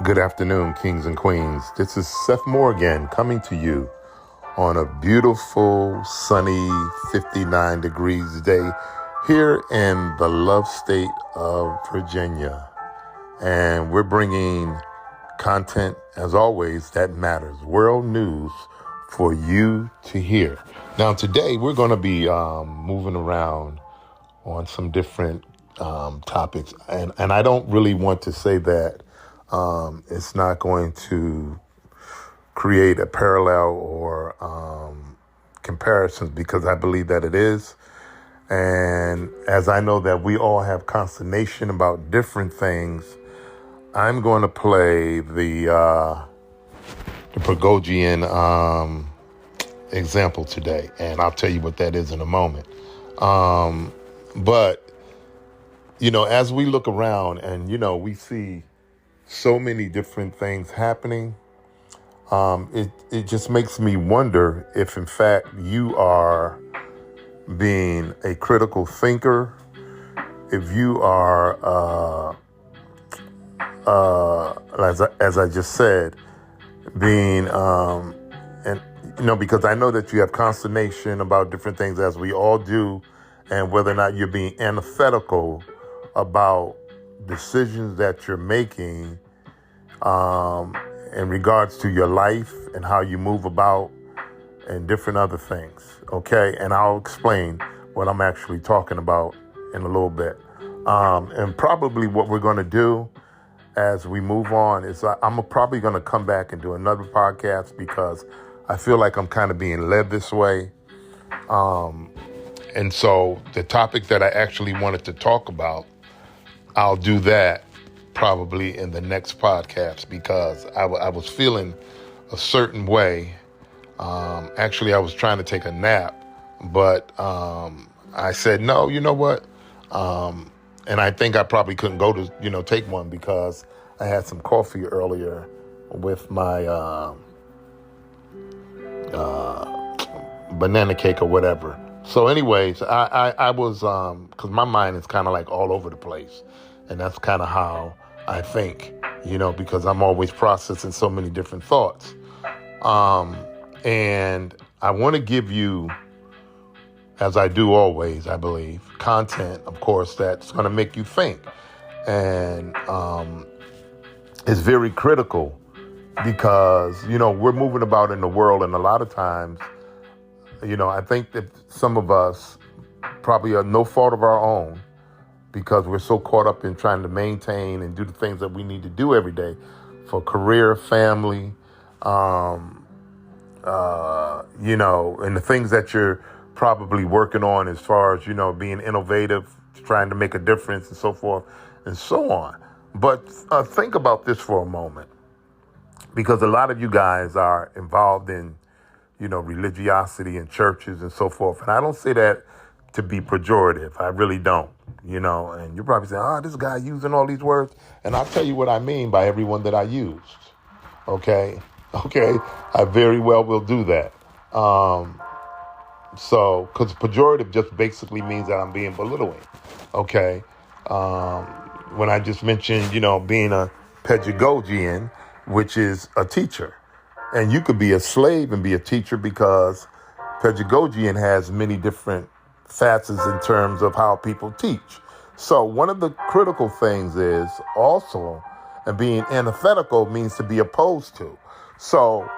Good afternoon, kings and queens. This is Seth Morgan coming to you on a beautiful, sunny 59 degrees day here in the love state of Virginia. And we're bringing content, as always, that matters. World news for you to hear. Now, today we're going to be moving around on some different topics. And I don't really want to say that it's not going to create a parallel or comparisons, because I believe that it is. And as I know that we all have consternation about different things, I'm going to play the Prigozhin example today, and I'll tell you what that is in a moment. But as we look around and we see so many different things happening, it just makes me wonder if, in fact, you are being a critical thinker, if you are, as I just said, being, because I know that you have consternation about different things, as we all do, and whether or not you're being antithetical about decisions that you're making in regards to your life and how you move about and different other things. Okay, and I'll explain what I'm actually talking about in a little bit. And probably what we're going to do as we move on is I'm probably going to come back and do another podcast, because I feel like I'm kind of being led this way. And so the topic that I actually wanted to talk about, I'll do that probably in the next podcast, because I was feeling a certain way. Actually, I was trying to take a nap, but I said, no, you know what? And I think I probably couldn't go to, take one, because I had some coffee earlier with my banana cake or whatever. So anyways, I was, because my mind is kind of like all over the place. And that's kind of how I think, because I'm always processing so many different thoughts. And I want to give you, as I do always, I believe, content, of course, that's going to make you think. And it's very critical, because, we're moving about in the world, and a lot of times, I think that some of us probably are no fault of our own, because we're so caught up in trying to maintain and do the things that we need to do every day for career, family, and the things that you're probably working on as far as, being innovative, trying to make a difference and so forth and so on. But think about this for a moment, because a lot of you guys are involved in, religiosity and churches and so forth. And I don't say that to be pejorative. I really don't, and you're probably saying, this guy using all these words. And I'll tell you what I mean by everyone that I used. Okay. I very well will do that. So, because pejorative just basically means that I'm being belittling. Okay. When I just mentioned, being a pedagogian, which is a teacher. And you could be a slave and be a teacher, because pedagogian has many different facets in terms of how people teach. So one of the critical things is also, and being antithetical means to be opposed to. So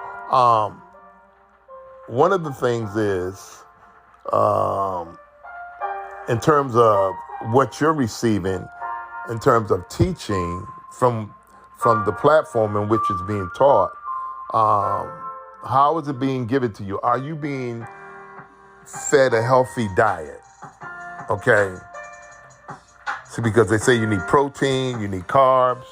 one of the things is, in terms of what you're receiving, in terms of teaching from the platform in which it's being taught, how is it being given to you? Are you being fed a healthy diet? Okay. See, because they say you need protein, you need carbs,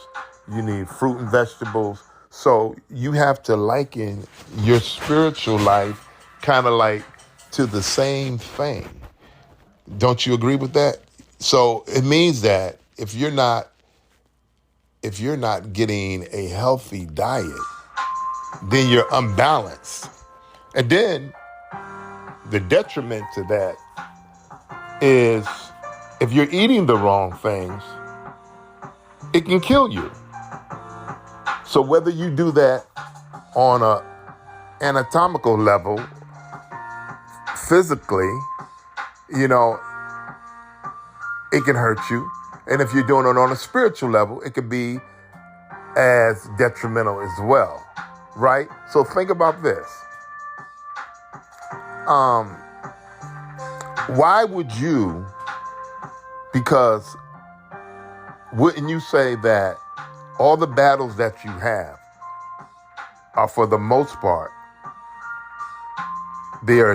you need fruit and vegetables. So you have to liken your spiritual life kind of like to the same thing. Don't you agree with that? So it means that if you're not getting a healthy diet, then you're unbalanced. And then the detriment to that is, if you're eating the wrong things, it can kill you. So whether you do that on a anatomical level, physically, you know, it can hurt you. And if you're doing it on a spiritual level, it could be as detrimental as well, right? So think about this. Why would you, because wouldn't you say that all the battles that you have are, for the most part, they're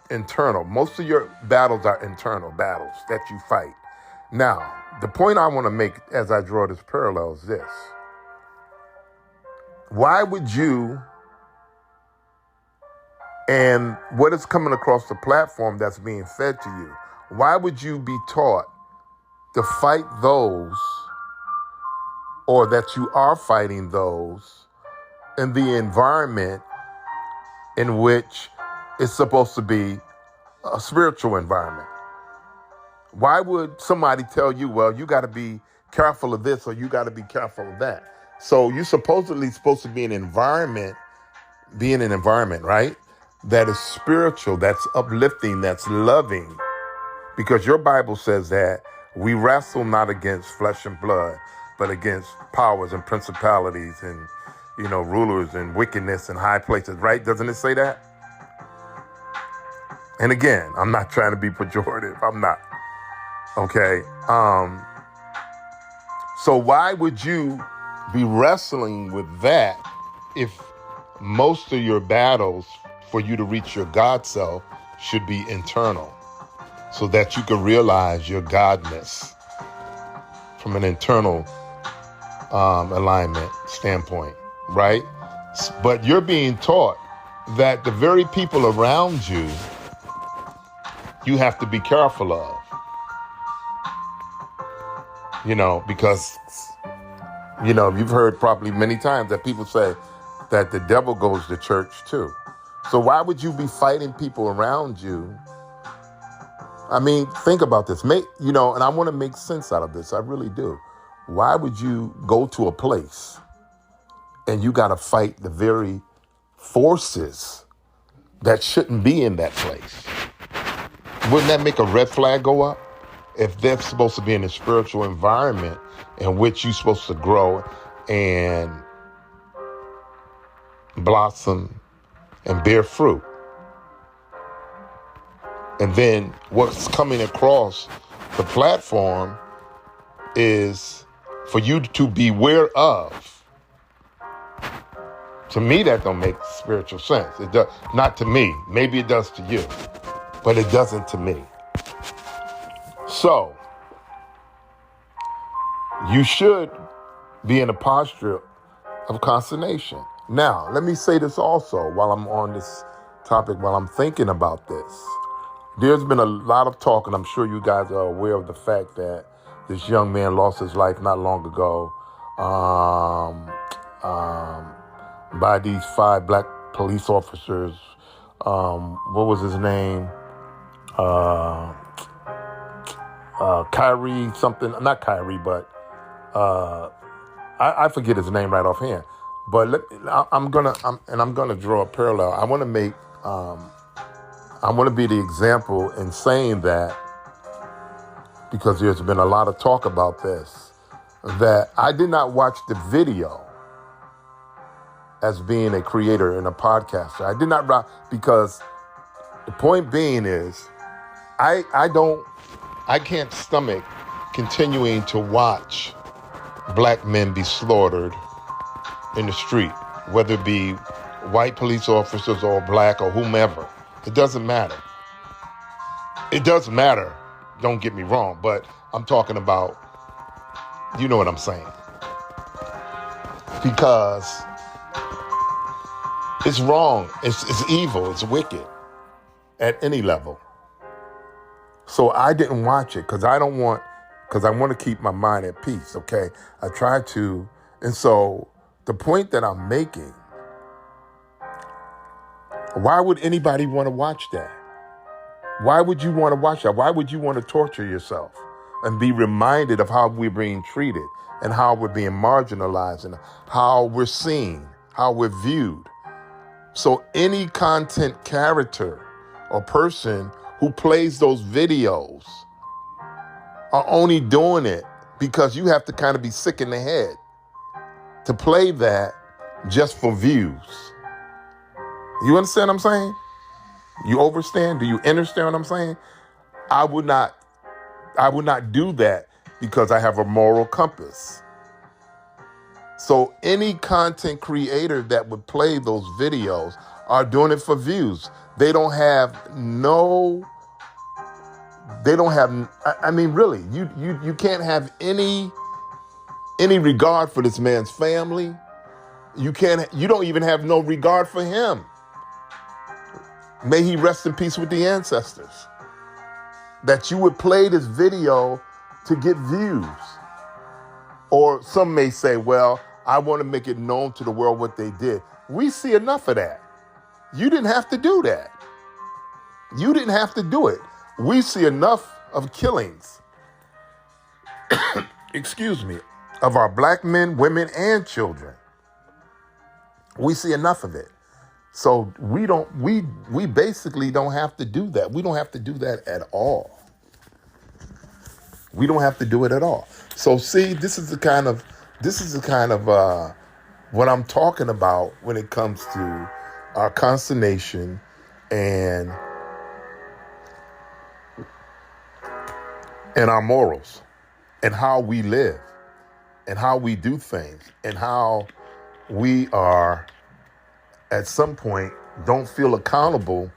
internal. Most of your battles are internal battles that you fight. Now, the point I want to make as I draw this parallel is this. Why would you, and what is coming across the platform that's being fed to you, why would you be taught to fight those, or that you are fighting those, in the environment in which it's supposed to be a spiritual environment? Why would somebody tell you, well, you got to be careful of this or you got to be careful of that? So you're supposedly supposed to be in an environment, right, that is spiritual, that's uplifting, that's loving. Because your Bible says that we wrestle not against flesh and blood, but against powers and principalities and, rulers and wickedness in high places, right? Doesn't it say that? And again, I'm not trying to be pejorative. I'm not. Okay. So why would you be wrestling with that if most of your battles for you to reach your God self should be internal, so that you can realize your Godness from an internal alignment standpoint, right? But you're being taught that the very people around you, you have to be careful of. Because, you've heard probably many times that people say that the devil goes to church too. So why would you be fighting people around you? I mean, think about this. And I want to make sense out of this. I really do. Why would you go to a place and you got to fight the very forces that shouldn't be in that place? Wouldn't that make a red flag go up? If they're supposed to be in a spiritual environment in which you're supposed to grow and blossom and bear fruit. And then what's coming across the platform is for you to be aware of. To me, that don't make spiritual sense. It does not to me. Maybe it does to you, but it doesn't to me. So, you should be in a posture of consternation. Now, let me say this also while I'm on this topic, while I'm thinking about this. There's been a lot of talk, and I'm sure you guys are aware of the fact that this young man lost his life not long ago by these 5 black police officers. What was his name? Kyrie something, not Kyrie, but I forget his name right offhand. But I'm gonna draw a parallel. I want to be the example in saying that, because there's been a lot of talk about this, that I did not watch the video as being a creator and a podcaster. I did not, because the point being is, I can't stomach continuing to watch black men be slaughtered in the street, whether it be white police officers or black or whomever. It doesn't matter. It does matter, don't get me wrong, but I'm talking about, you know what I'm saying. Because it's wrong, it's evil, it's wicked at any level. So I didn't watch it because I want to keep my mind at peace, okay? I try to. And so the point that I'm making, why would anybody want to watch that? Why would you want to watch that? Why would you want to torture yourself? and be reminded of how we're being treated and how we're being marginalized and how we're seen, how we're viewed. So any content character or person who plays those videos are only doing it because you have to kind of be sick in the head to play that just for views. You understand what I'm saying? You understand? Do you understand what I'm saying? I would not do that because I have a moral compass. So any content creator that would play those videos are doing it for views. They don't have, I mean, really, you can't have any regard for this man's family. You don't even have no regard for him. May he rest in peace with the ancestors. That you would play this video to get views. Or some may say, well, I want to make it known to the world what they did. We see enough of that. You didn't have to do that. You didn't have to do it. We see enough of killings, excuse me, of our black men, women, and children. We see enough of it. So we basically don't have to do that. We don't have to do that at all. We don't have to do it at all. So see, this is the kind of what I'm talking about when it comes to our consternation and our morals and how we live and how we do things and how we are at some point don't feel accountable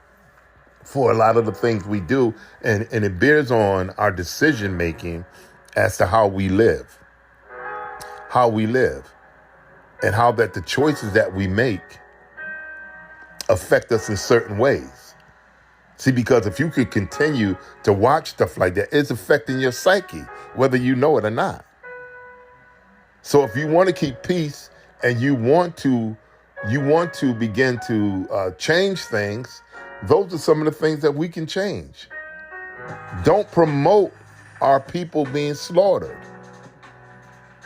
for a lot of the things we do. And it bears on our decision making as to how we live and how that the choices that we make affect us in certain ways. See, because if you could continue to watch stuff like that, it's affecting your psyche, whether you know it or not. So if you want to keep peace and you want to begin to change things, those are some of the things that we can change. Don't promote our people being slaughtered.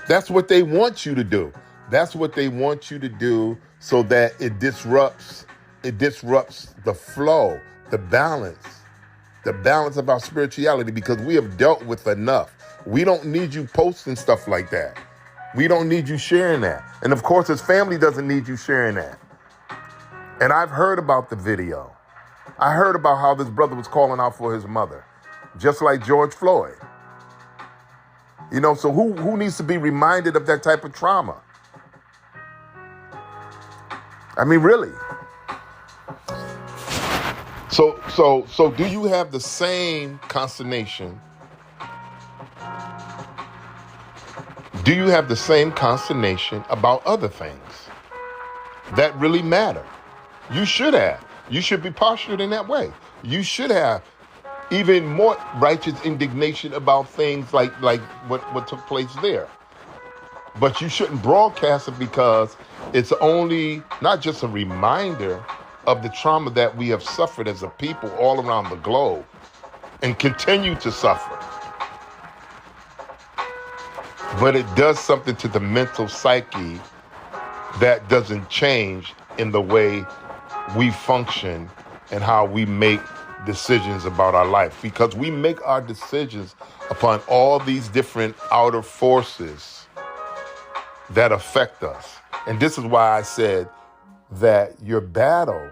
That's what they want you to do. That's what they want you to do so that it disrupts the flow, the balance of our spirituality, because we have dealt with enough. We don't need you posting stuff like that. We don't need you sharing that. And of course, his family doesn't need you sharing that. And I've heard about the video. I heard about how this brother was calling out for his mother, just like George Floyd. You know, so who needs to be reminded of that type of trauma? I mean, really. So do you have the same consternation? Do you have the same consternation about other things that really matter? You should have. You should be postured in that way. You should have even more righteous indignation about things like what took place there. But you shouldn't broadcast it because it's only not just a reminder of the trauma that we have suffered as a people all around the globe and continue to suffer. But it does something to the mental psyche that doesn't change in the way we function and how we make decisions about our life, because we make our decisions upon all these different outer forces that affect us. And this is why I said that your battle,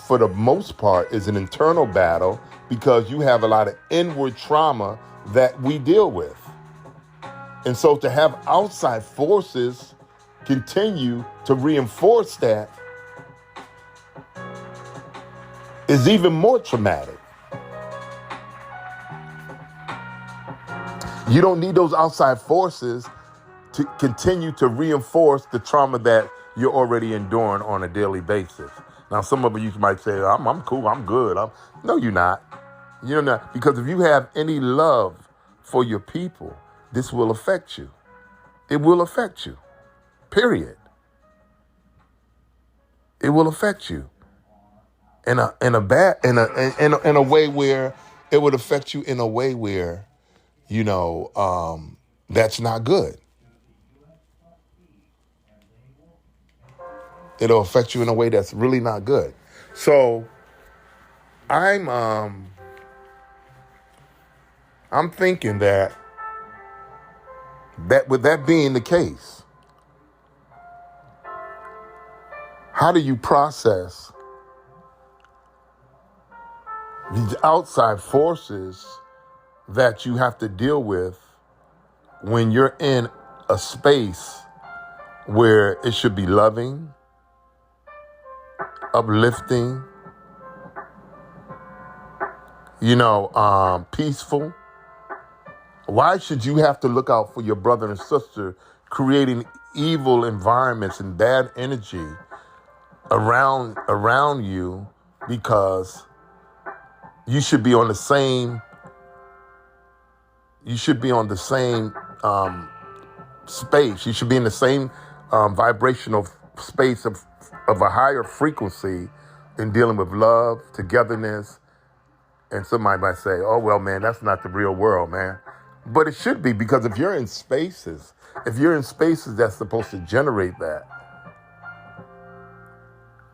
for the most part, is an internal battle, because you have a lot of inward trauma that we deal with. And so to have outside forces continue to reinforce that is even more traumatic. You don't need those outside forces to continue to reinforce the trauma that you're already enduring on a daily basis. Now, some of you might say, I'm cool, I'm good. No, you're not. You're not. Because if you have any love for your people, this will affect you. It will affect you. Period. It will affect you in a way where it would affect you in a way where, that's not good. It'll affect you in a way that's really not good. So I'm thinking that with that being the case, how do you process these outside forces that you have to deal with when you're in a space where it should be loving, uplifting, peaceful? Why should you have to look out for your brother and sister creating evil environments and bad energy around you, because you should be on the same space. You should be in the same vibrational space of a higher frequency in dealing with love, togetherness. And somebody might say, oh, well, man, that's not the real world, man. But it should be, because if you're in spaces that's supposed to generate that,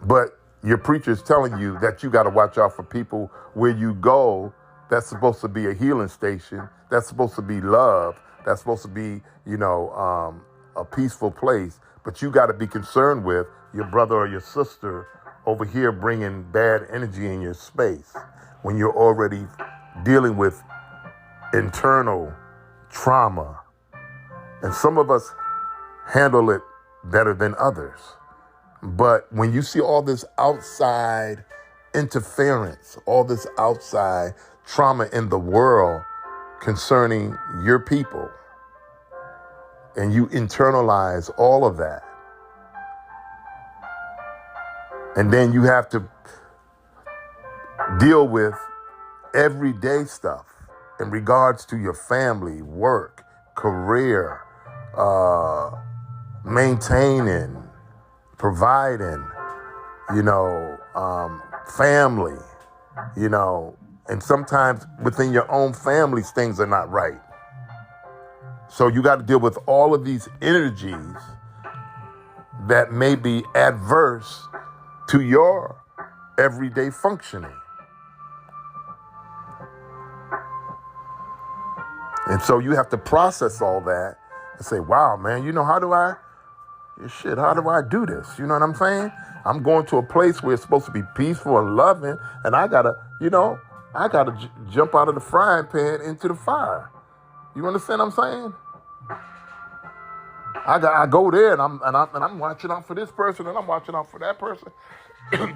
but your preacher's telling you that you got to watch out for people where you go, that's supposed to be a healing station, that's supposed to be love, that's supposed to be, a peaceful place, but you got to be concerned with your brother or your sister over here bringing bad energy in your space when you're already dealing with internal trauma. And some of us handle it better than others. But when you see all this outside interference, all this outside trauma in the world concerning your people, and you internalize all of that, and then you have to deal with everyday stuff in regards to your family, work, career, maintaining, providing, family, and sometimes within your own families, things are not right. So you got to deal with all of these energies that may be adverse to your everyday functioning. And so you have to process all that and say, wow, man, how do I do this? You know what I'm saying? I'm going to a place where it's supposed to be peaceful and loving, and I gotta jump out of the frying pan into the fire. You understand what I'm saying? I go there and I'm watching out for this person and I'm watching out for that person.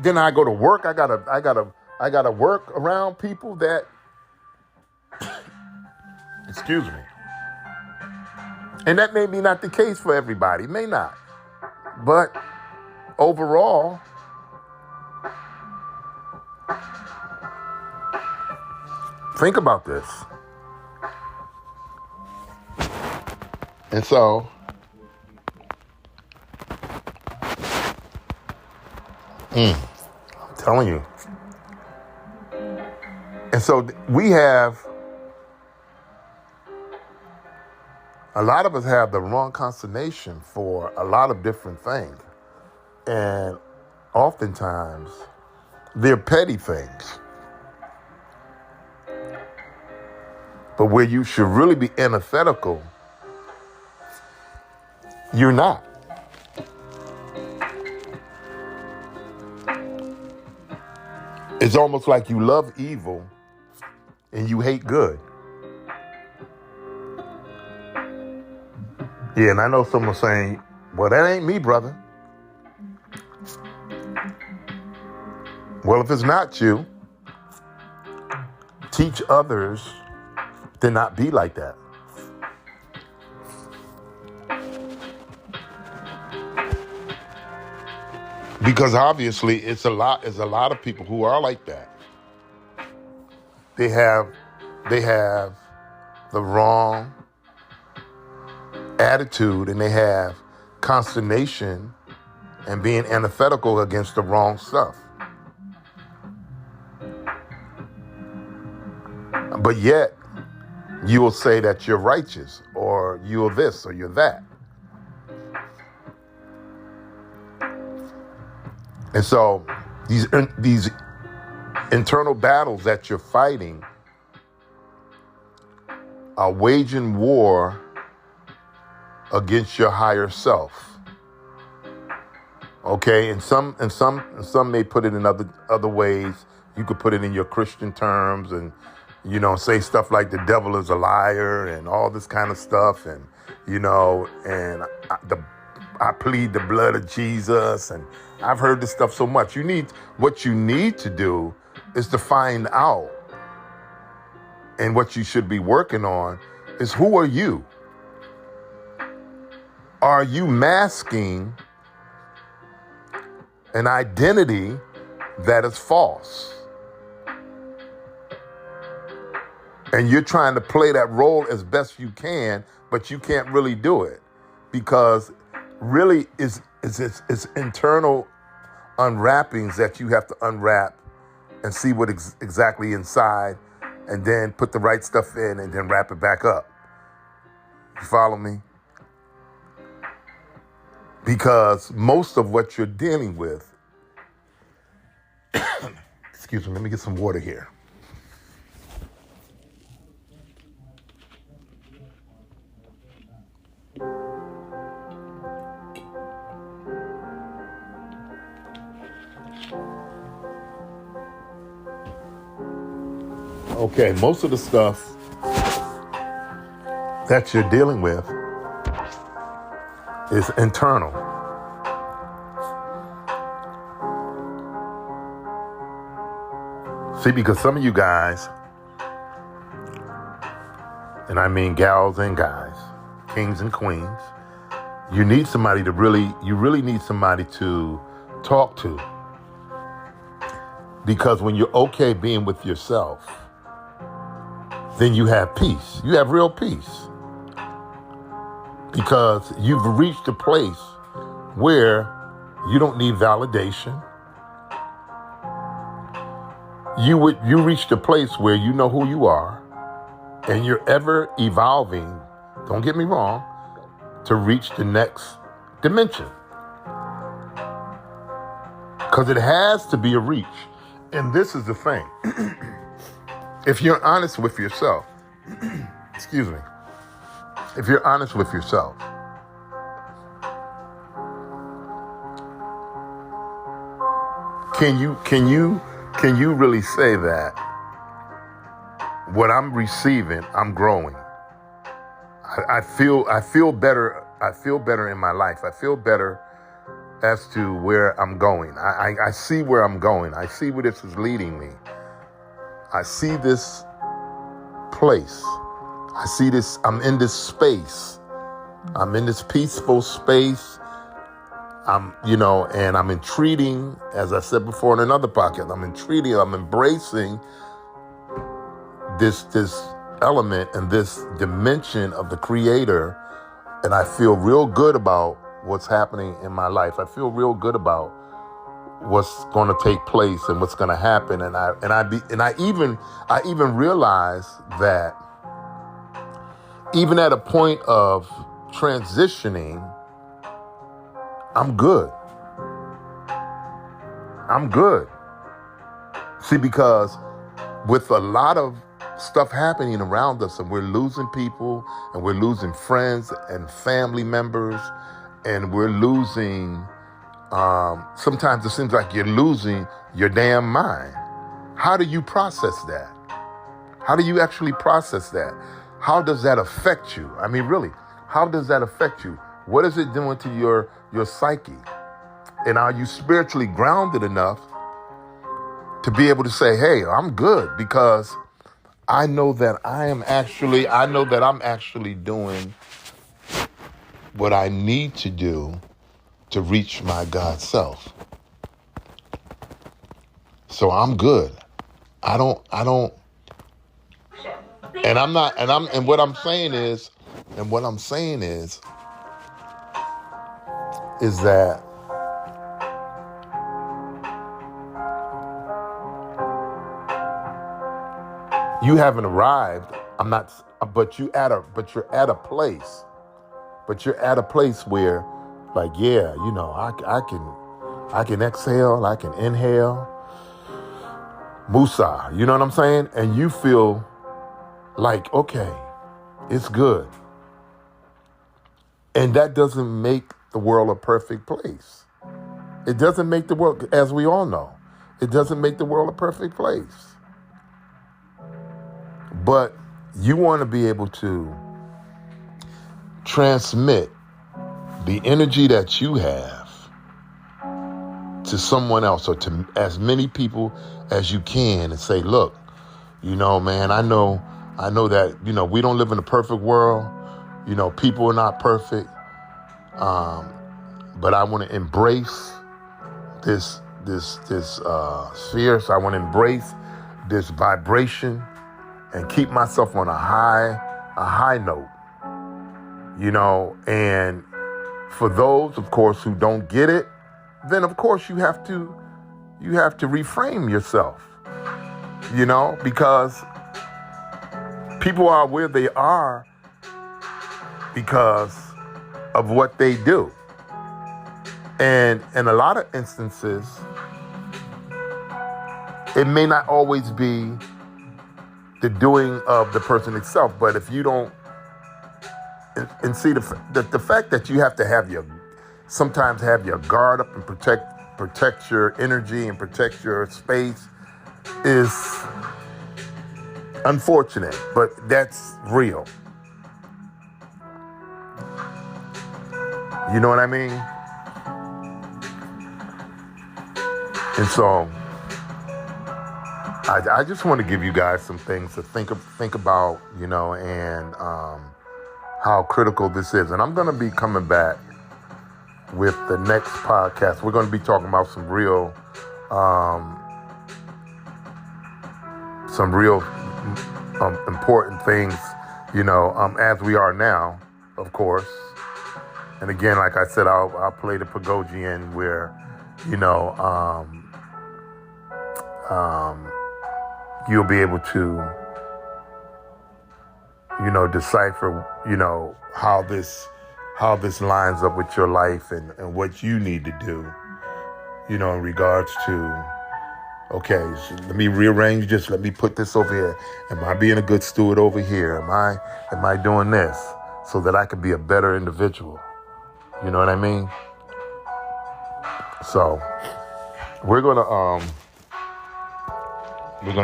Then I go to work. I gotta work around people that, excuse me. And that may be not the case for everybody. It may not. But overall, think about this. And so, I'm telling you. And so a lot of us have the wrong consternation for a lot of different things. And oftentimes, they're petty things. But where you should really be antithetical, you're not. It's almost like you love evil and you hate good. Yeah, and I know someone saying, well, that ain't me, brother. Well, if it's not you, teach others to not be like that. Because obviously it's a lot of people who are like that. They have the wrong attitude, and they have consternation and being antithetical against the wrong stuff. But yet, you will say that you're righteous, or you're this, or you're that. And so these internal battles that you're fighting are waging war against your higher self. Okay, and some may put it in other ways. You could put it in your Christian terms, and say stuff like the devil is a liar and all this kind of stuff, and and I plead the blood of Jesus, and I've heard this stuff so much. What you need to do is to find out, and what you should be working on is, who are you? Are you masking an identity that is false? And you're trying to play that role as best you can, but you can't really do it, because really it's internal unwrappings that you have to unwrap and see what exactly inside, and then put the right stuff in and then wrap it back up. You follow me? Because most of what you're dealing with, excuse me, let me get some water here. Okay, most of the stuff that you're dealing with is internal. See, because some of you guys, and I mean gals and guys, kings and queens, you need somebody to you really need somebody to talk to. Because when you're okay being with yourself, then you have peace. You have real peace. Because you've reached a place where you don't need validation. You reached a place where you know who you are, and you're ever evolving, don't get me wrong, to reach the next dimension. Because it has to be a reach. And this is the thing. If you're honest with yourself, excuse me, if you're honest with yourself, can you really say that what I'm receiving, I'm growing? I feel better. I feel better in my life. I feel better as to where I'm going. I see where I'm going. I see where this is leading me. I see this place. I see this, I'm in this space. I'm in this peaceful space. And I'm entreating, as I said before in another podcast, I'm embracing this element and this dimension of the Creator. And I feel real good about what's happening in my life. I feel real good about what's going to take place and what's going to happen. And I even realize that even at a point of transitioning, I'm good. I'm good. See, because with a lot of stuff happening around us, and we're losing people, and we're losing friends and family members, and we're losing, sometimes it seems like you're losing your damn mind. How do you process that? How do you actually process that? How does that affect you? I mean, really, how does that affect you? What is it doing to your psyche? And are you spiritually grounded enough to be able to say, hey, I'm good, because I know that I'm actually doing what I need to do to reach my God self. So I'm good. And what I'm saying is that You haven't arrived. I'm not, but you're at a place. But you're at a place where, like, yeah, I can exhale, I can inhale, Musa. You know what I'm saying? And you feel like, okay, it's good. And that doesn't make the world a perfect place. It doesn't make the world, as we all know, it doesn't make the world a perfect place. But you want to be able to transmit the energy that you have to someone else, or to as many people as you can, and say, look, man, I know that, we don't live in a perfect world. People are not perfect. But I want to embrace this sphere. So I want to embrace this vibration and keep myself on a high note, and for those, of course, who don't get it, then of course you have to reframe yourself, because people are where they are because of what they do. And in a lot of instances, it may not always be the doing of the person itself, but if you don't, and see the fact that you have to sometimes have your guard up and protect your energy and protect your space is unfortunate, but that's real. You know what I mean? And so I just want to give you guys some things to think about, and how critical this is. And I'm going to be coming back with the next podcast. We're going to be talking about some real important things, as we are now, of course. And again, like I said, I'll play the Pagogian where, you'll be able to, decipher, how this lines up with your life and what you need to do, in regards to, okay, so let me rearrange this. Let me put this over here. Am I being a good steward over here? Am I doing this so that I can be a better individual? You know what I mean? So we're gonna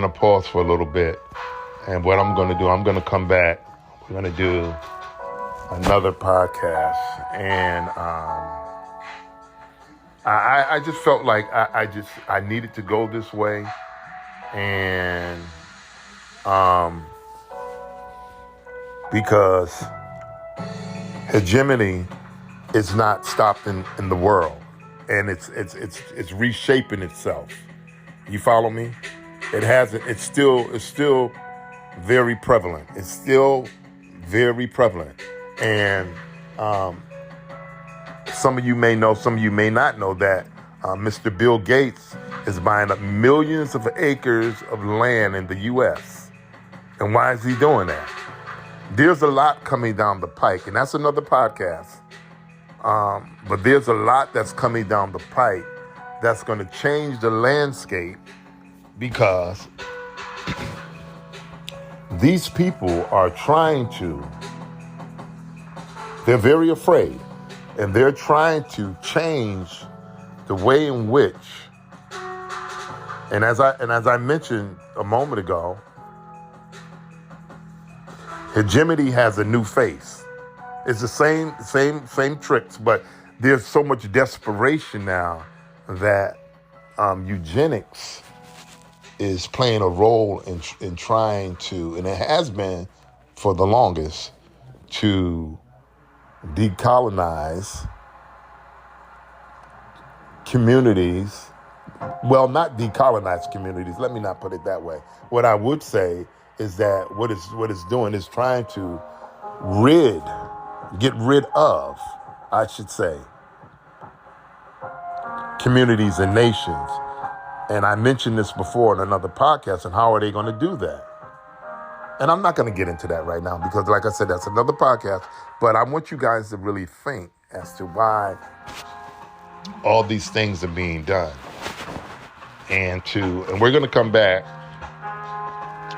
pause for a little bit, and what I'm gonna do, I'm gonna come back. We're gonna do another podcast, and I just felt like I needed to go this way, and because hegemony is not stopped in the world, and it's reshaping itself. You follow me? It hasn't. It's still very prevalent. It's still very prevalent, and some of you may know, some of you may not know that Mr. Bill Gates is buying up millions of acres of land in the U.S. And why is he doing that? There's a lot coming down the pike, and that's another podcast. But there's a lot that's coming down the pike that's going to change the landscape, because these people are they're very afraid, and they're trying to change the way in which, and as I mentioned a moment ago, hegemony has a new face. It's the same tricks, but there's so much desperation now that eugenics is playing a role in trying to, and it has been for the longest, to decolonize communities. Well, not decolonize communities. Let me not put it that way. What I would say is that what it's doing is trying to get rid of, I should say, communities and nations. And I mentioned this before in another podcast, and how are they going to do that? And I'm not going to get into that right now because, like I said, that's another podcast. But I want you guys to really think as to why all these things are being done. And we're going to come back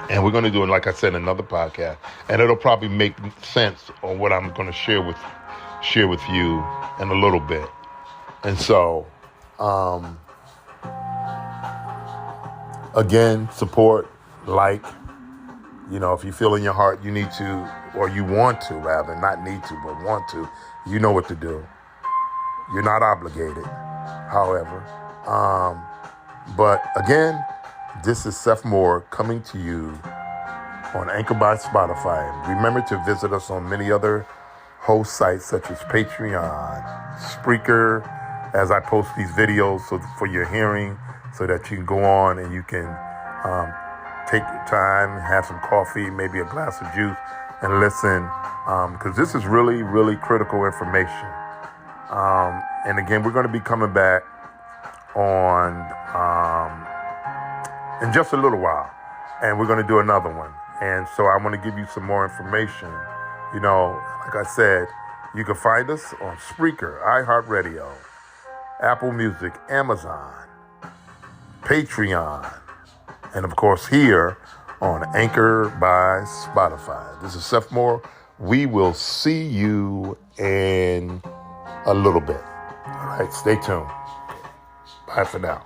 and we're going to do, like I said, another podcast. And it'll probably make sense on what I'm going to share with you in a little bit. And so, again, support, like. If you feel in your heart you need to, or you want to, rather, not need to, but want to, you know what to do. You're not obligated, however. But again, this is Seth Moore coming to you on Anchor by Spotify. Remember to visit us on many other host sites such as Patreon, Spreaker, as I post these videos for your hearing, so that you can go on and you can take your time, have some coffee, maybe a glass of juice, and listen, because this is really, really critical information. And again, we're going to be coming back on in just a little while, and we're going to do another one. And so I want to give you some more information. Like I said, you can find us on Spreaker, iHeartRadio, Apple Music, Amazon, Patreon, and of course here on Anchor by Spotify. This is Seth Moore. We will see you in a little bit. All right, stay tuned. Bye for now.